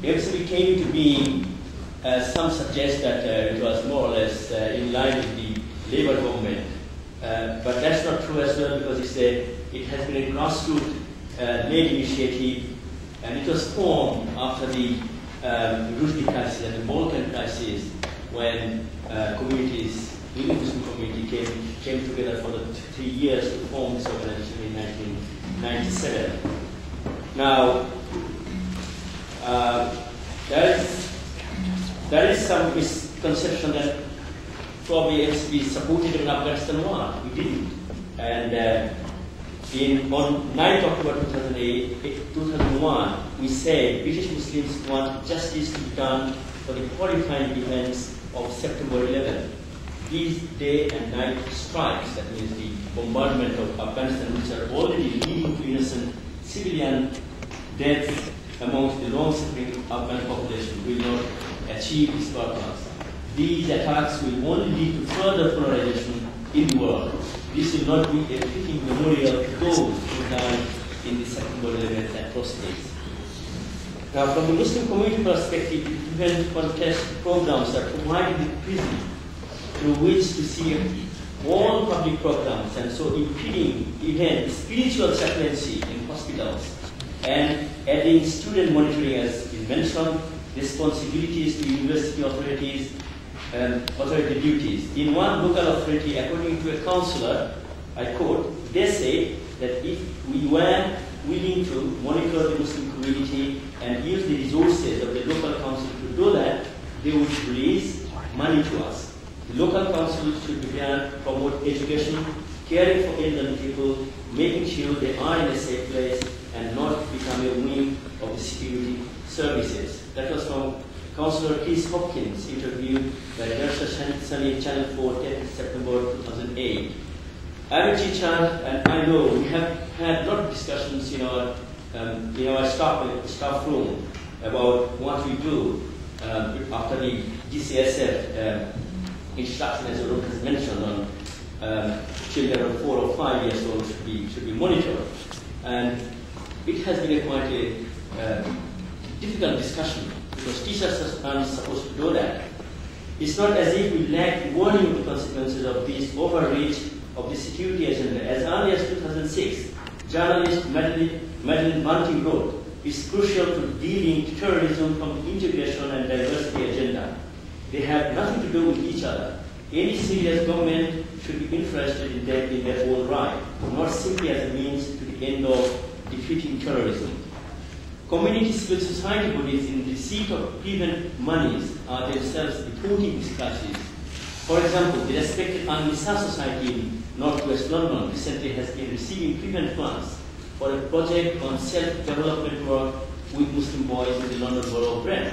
MCB came into being, some suggest that it was more or less in line with the Labour government. But that's not true as well, because it has been a grassroots led initiative, and it was formed after the Rushdie crisis and the Balkan crisis, when communities, the Muslim community came together for the 3 years to form this organization in 1997. Now, there is some misconception that probably MCB supported in Afghanistan war. We didn't. And on 9th October 2001, we said British Muslims want justice to be done for the horrifying events of September 11. These day and night strikes, that means the bombardment of Afghanistan, which are already leading to innocent civilian deaths amongst the long-suffering Afghan population, will not achieve its purpose. These attacks will only lead to further polarization in the world. This will not be a fitting memorial to those who died in the September 11th atrocities. Now, from the Muslim community perspective, event contest programs are provided with prisons through which to see all public programs, and so impeding even spiritual chaplaincy in hospitals, and adding student monitoring, as is mentioned, responsibilities to university authorities, authority duties. In one local authority, according to a councillor, I quote, they say that if we were willing to monitor the Muslim community and use the resources of the local council to do that, they would release money to us. The local council should begin to promote education, caring for elderly people, making sure they are in a safe place, and not become a wing of the security services. That was from Councillor Chris Hopkins, interviewed by Darshah Sunny Channel 4, 10th September 2008. I'm a teacher, and I know we have had a lot of discussions in our staff room about what we do after the GCSF instruction, as Rob has mentioned, on children of 4 or 5 years old should be monitored. And it has been quite a difficult discussion, because teachers are supposed to do that. It's not as if we lack warning of the consequences of this overreach of the security agenda. As early as 2006, journalist Madeline Bunting wrote, "It's crucial to de-link terrorism from the integration and diversity agenda. They have nothing to do with each other. Any serious government should be interested in their own right, not simply as a means to the end of defeating terrorism." Community civil society bodies in receipt of prevent monies are themselves reporting this crisis. For example, the respected An-Nisa Society in Northwest London recently has been receiving prevent funds for a project on self-development work with Muslim boys in the London Borough of Brent.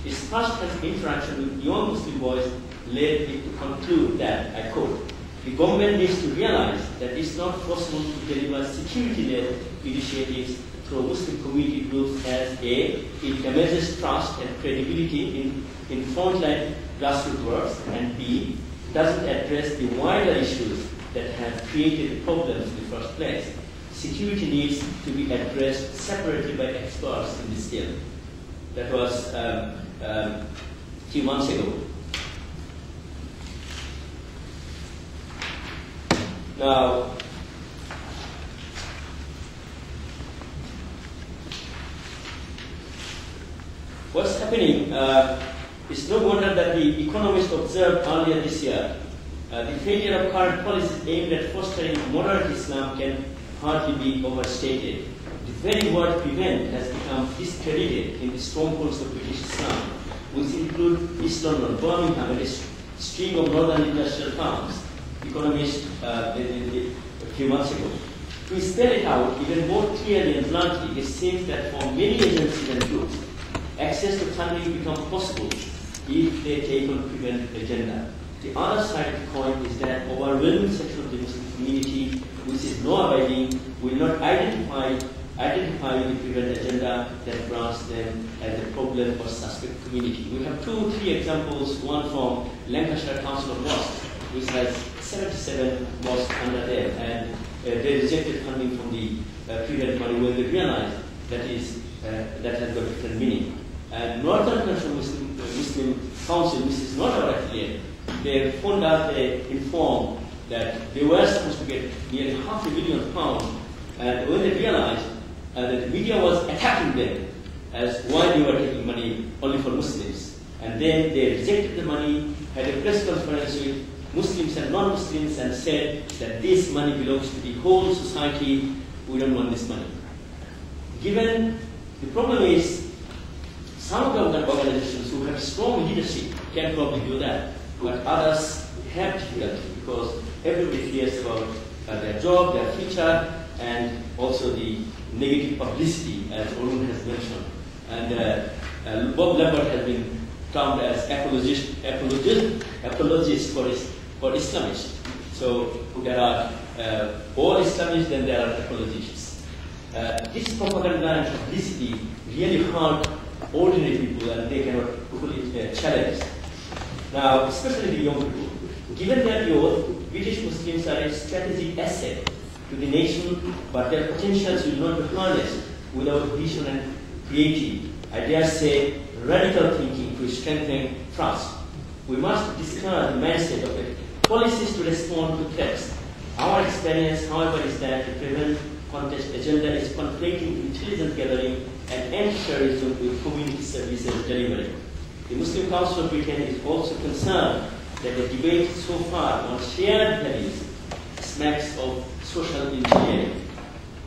Its first-hand interaction with young Muslim boys led it to conclude that, I quote, "The government needs to realize that it's not possible to deliver security-led initiatives through Muslim community groups as A, it damages trust and credibility in frontline grassroots works, and B, doesn't address the wider issues that have created the problems in the first place. Security needs to be addressed separately by experts in this field." That was a few months ago. Now, what's happening? It's no wonder that the economists observed earlier this year the failure of current policies aimed at fostering moderate Islam can hardly be overstated. The very word prevent has become discredited in the strongholds of British Islam, which include East London, Birmingham, and a string of northern industrial towns. Economists a few months ago. To spell it out even more clearly and bluntly, it seems that for many agencies and groups, access to funding becomes possible if they take on prevent agenda. The other side of the coin is that overwhelming section of the Muslim community, which is law-abiding, will not identify with the prevent agenda that brands them as a problem or suspect community. We have 2-3 examples, one from Lancashire Council of Mosques, which has 77 mosques under them, and they rejected funding from the prevent money when they realized that has got different meaning. And Northern Country Muslim Council, which is not our affiliate, they found out, they informed that they were supposed to get nearly £500 million, and when they realized that the media was attacking them as why they were taking money only for Muslims, and then they rejected the money, had a press conference with Muslims and non-Muslims, and said that this money belongs to the whole society, we don't want this money. Given the problem is, some government organizations who have strong leadership can probably do that, but others have difficulty because everybody fears about their job, their future, and also the negative publicity, as Arun has mentioned. And Bob Lambert has been termed as apologist for Islamists. So there are all Islamists, then there are apologists. This propaganda and publicity really hurt ordinary people, and they cannot fully challenge. Now, especially the young people. Given their youth, British Muslims are a strategic asset to the nation, but their potentials will not be harnessed without vision and creativity. I dare say, radical thinking to strengthen trust. We must discard the mindset of it. Policies to respond to threats. Our experience, however, is that the prevent contest agenda is conflating intelligence gathering and anti-terrorism with community services delivery. The Muslim Council of Britain is also concerned that the debate so far on shared values smacks of social engineering.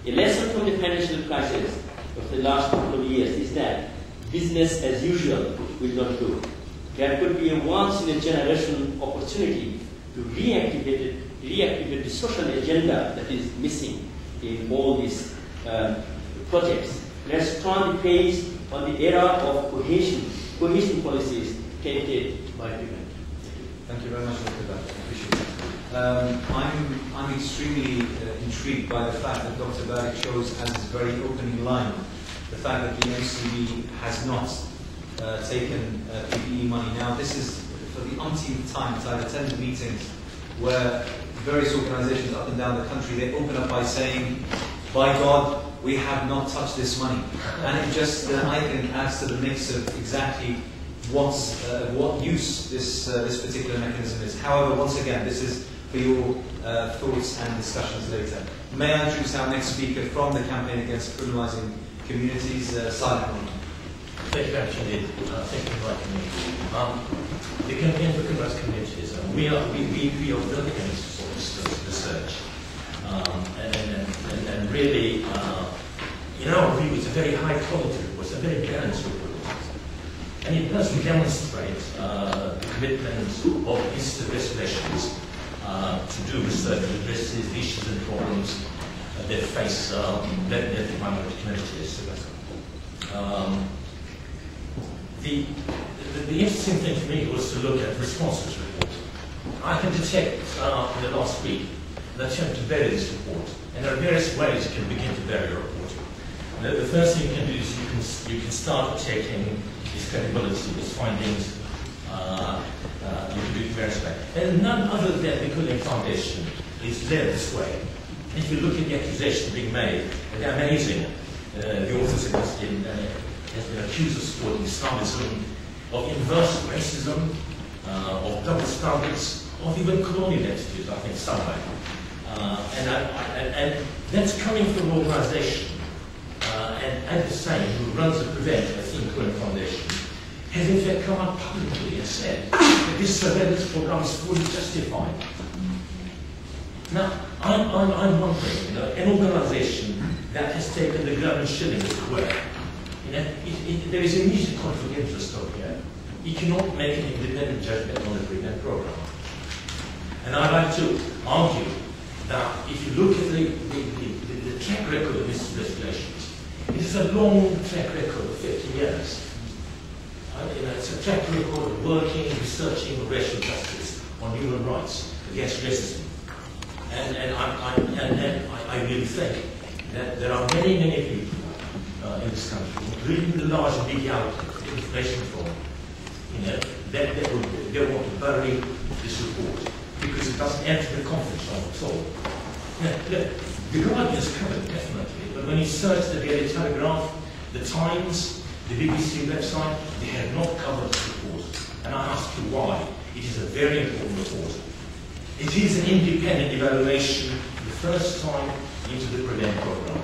A lesson from the financial crisis of the last couple of years is that business as usual will not do. There could be a once-in-a-generation opportunity to reactivate the social agenda that is missing in all these projects. Let's turn the page on the era of cohesion policies tainted by Prevent. Thank you very much, Dr. Bhatt. I appreciate it. I'm extremely intrigued by the fact that Dr. Bhatt shows as his very opening line the fact that the MCB has not taken PPE money. Now, this is for the umpteenth time that I've attended meetings where various organizations up and down the country, they open up by saying, by God, we have not touched this money. And it just, I think, adds to the mix of exactly what use this particular mechanism is. However, once again, this is for your thoughts and discussions later. May I introduce our next speaker from the Campaign Against Criminalising Communities, Salih. Thank you very much indeed. Thank you for inviting me. The Campaign for Criminalising Communities, we are very against research. And really, in our view, it's a very high quality report, it's a very balanced report. And it does demonstrate the commitment of institute investigations to do research to address these issues and problems that face the minority communities. The interesting thing for me was to look at the response to this report. I can detect in the last week an attempt to bury this report, and there are various ways you can begin to bury a report. The first thing you can do is you can start taking its credibility, its findings, you can do it various ways. And none other than the Cullinan Foundation is led this way. If you look at the accusations being made, they're amazing. The authors of this has been accused of supporting Islamism, of inverse racism, of double standards, of even colonial attitudes, I think, somewhere. And that's coming from an organisation, and at the same, who runs the Prevent, I think, Cullinan Foundation, has in fact come out publicly and said that this surveillance program is fully justified. Now, I'm wondering, an organisation that has taken the ground and shilling, as it were, there is immediate conflict of interest over here. You cannot make an independent judgment on the Prevent program. And I'd like to argue that if you look at the track record of these investigations, it is a long track record of 50 years. It's a track record of working, researching racial justice on human rights against racism. And I really think that there are many people in this country, including the large media outlets, information from, they want to bury this report because it doesn't enter the conflict zone at all. The Guardian is covered, definitely, but when you search the Daily Telegraph, the Times, the BBC website, they have not covered this report. And I ask you why. It is a very important report. It is an independent evaluation for the first time into the Prevent programme.